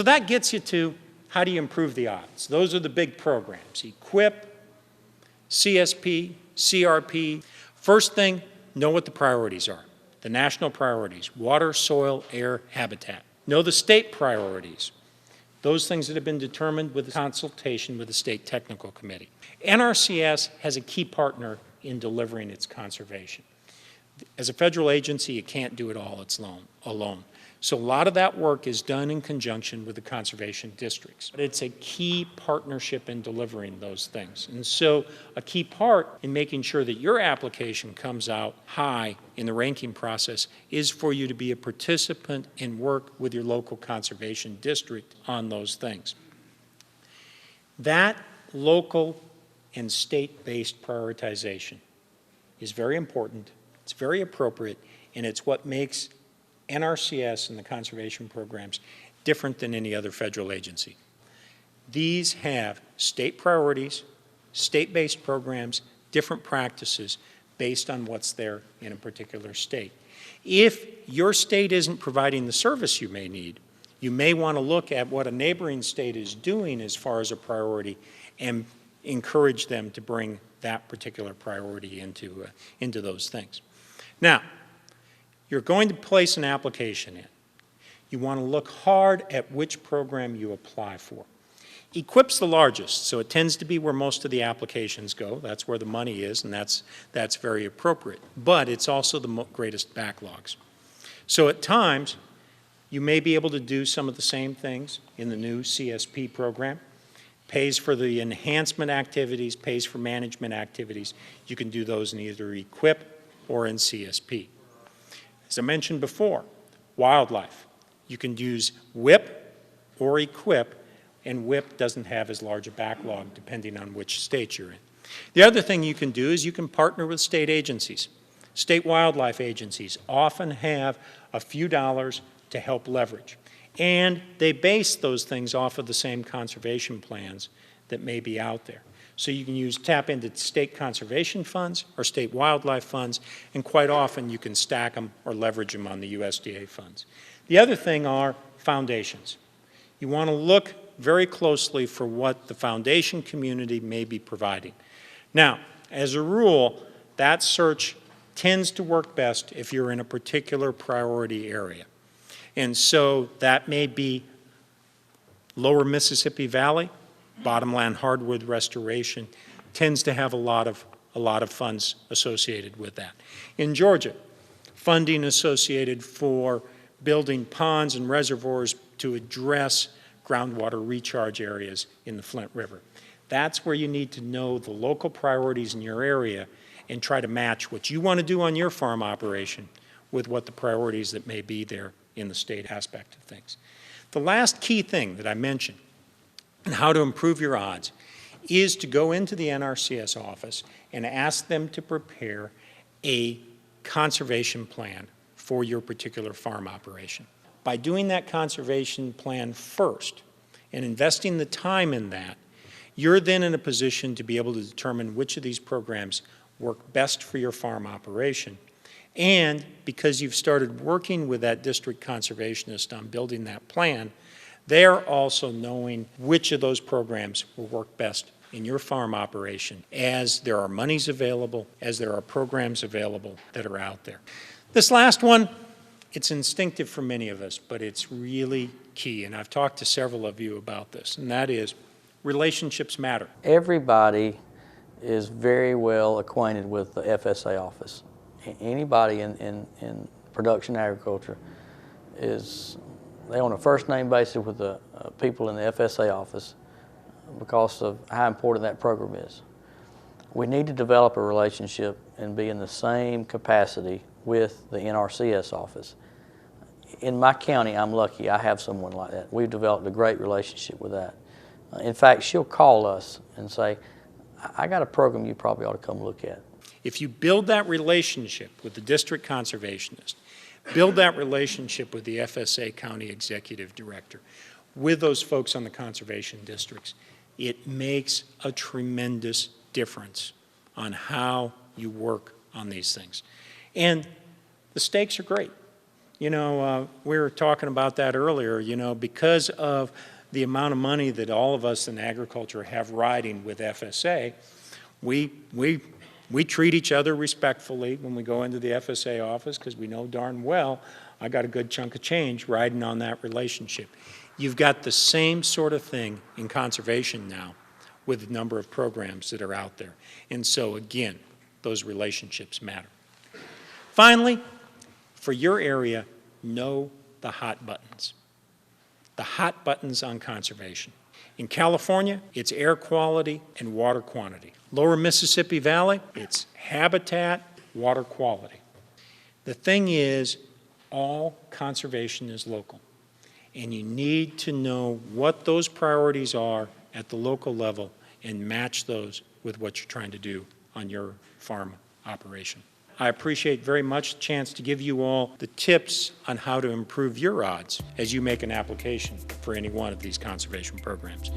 So that gets you to how do you improve the odds? Those are the big programs: EQIP, CSP, CRP. First thing, know what the priorities are. The national priorities: water, soil, air, habitat. Know the state priorities, those things that have been determined with consultation with the State Technical Committee. NRCS has a key partner in delivering its conservation. As a federal agency, it can't do it all alone. So a lot of that work is done in conjunction with the conservation districts. But it's a key partnership in delivering those things. And so a key part in making sure that your application comes out high in the ranking process is for you to be a participant and work with your local conservation district on those things. That local and state-based prioritization is very important, it's very appropriate, and it's what makes NRCS and the conservation programs different than any other federal agency. These have state priorities, state-based programs, different practices based on what's there in a particular state. If your state isn't providing the service you may need, you may want to look at what a neighboring state is doing as far as a priority and encourage them to bring that particular priority into those things. Now, you're going to place an application in. You want to look hard at which program you apply for. EQIP's the largest, so it tends to be where most of the applications go. That's where the money is, and that's very appropriate. But it's also the greatest backlogs. So at times, you may be able to do some of the same things in the new CSP program. Pays for the enhancement activities, pays for management activities. You can do those in either EQIP or in CSP. As I mentioned before, wildlife. You can use WIP or EQIP, and WIP doesn't have as large a backlog depending on which state you're in. The other thing you can do is you can partner with state agencies. State wildlife agencies often have a few dollars to help leverage, and they base those things off of the same conservation plans that may be out there. So you can tap into state conservation funds or state wildlife funds, and quite often you can stack them or leverage them on the USDA funds. The other thing are foundations. You want to look very closely for what the foundation community may be providing. Now, as a rule, that search tends to work best if you're in a particular priority area. And so that may be lower Mississippi Valley. Bottomland hardwood restoration tends to have a lot of funds associated with that. In Georgia, funding associated for building ponds and reservoirs to address groundwater recharge areas in the Flint River. That's where you need to know the local priorities in your area and try to match what you want to do on your farm operation with what the priorities that may be there in the state aspect of things. The last key thing that I mentioned and how to improve your odds is to go into the NRCS office and ask them to prepare a conservation plan for your particular farm operation. By doing that conservation plan first and investing the time in that, you're then in a position to be able to determine which of these programs work best for your farm operation. And because you've started working with that district conservationist on building that plan, they're also knowing which of those programs will work best in your farm operation as there are monies available, as there are programs available that are out there. This last one, it's instinctive for many of us, but it's really key, and I've talked to several of you about this, and that is relationships matter. Everybody is very well acquainted with the FSA office. Anybody in production agriculture they're on a first name basis with the people in the FSA office because of how important that program is. We need to develop a relationship and be in the same capacity with the NRCS office. In my county, I'm lucky I have someone like that. We've developed a great relationship with that. In fact, she'll call us and say, I got a program you probably ought to come look at. If you build that relationship with the district conservationist, build that relationship with the FSA County Executive Director, with those folks on the conservation districts, it makes a tremendous difference on how you work on these things. And the stakes are great. We were talking about that earlier, because of the amount of money that all of us in agriculture have riding with FSA, we treat each other respectfully when we go into the FSA office because we know darn well I got a good chunk of change riding on that relationship. You've got the same sort of thing in conservation now with the number of programs that are out there. And so, again, those relationships matter. Finally, for your area, know the hot buttons. The hot buttons on conservation. In California, it's air quality and water quantity. Lower Mississippi Valley, it's habitat, water quality. The thing is, all conservation is local. And you need to know what those priorities are at the local level and match those with what you're trying to do on your farm operation. I appreciate very much the chance to give you all the tips on how to improve your odds as you make an application for any one of these conservation programs.